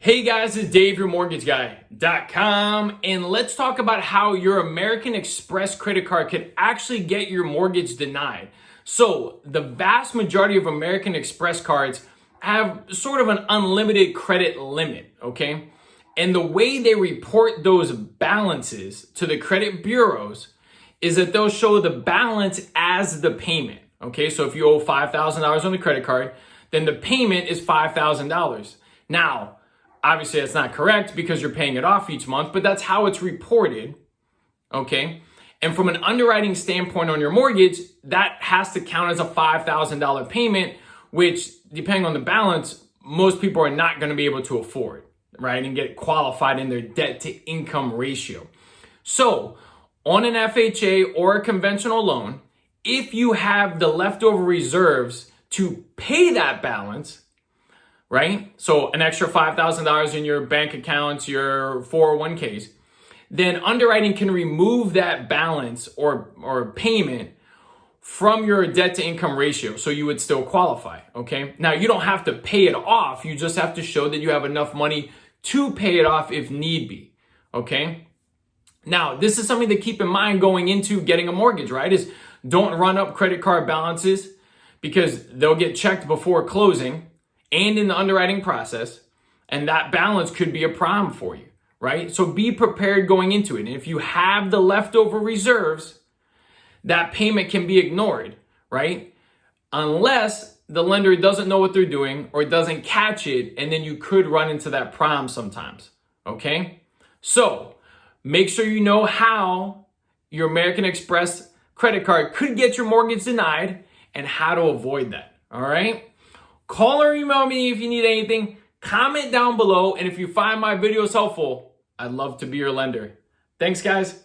Hey guys, it's Dave, your mortgageguy.com, and let's talk about how your American Express credit card can actually get your mortgage denied. So the vast majority of American Express cards have sort of an unlimited credit limit, okay? And the way they report those balances to the credit bureaus is that they'll show the balance as the payment, okay? So if you owe $5,000 on the credit card, then the payment is $5,000. Now, obviously, that's not correct because you're paying it off each month, but that's how it's reported, okay? And from an underwriting standpoint on your mortgage, that has to count as a $5,000 payment, which, depending on the balance, most people are not going to be able to afford, right? And get qualified in their debt to income ratio. So, on an FHA or a conventional loan, if you have the leftover reserves to pay that balance, right? So an extra $5,000 in your bank accounts, your 401ks, then underwriting can remove that balance or payment from your debt to income ratio. So you would still qualify, okay? Now you don't have to pay it off. You just have to show that you have enough money to pay it off if need be, okay? Now, this is something to keep in mind going into getting a mortgage, right? Is don't run up credit card balances because they'll get checked before closing and in the underwriting process, and that balance could be a problem for you, right? So be prepared going into it. And if you have the leftover reserves, that payment can be ignored, right? Unless the lender doesn't know what they're doing or doesn't catch it, and then you could run into that problem sometimes, okay? So make sure you know how your American Express credit card could get your mortgage denied and how to avoid that, all right? Call or email me if you need anything. Comment down below. And if you find my videos helpful, I'd love to be your lender. Thanks, guys.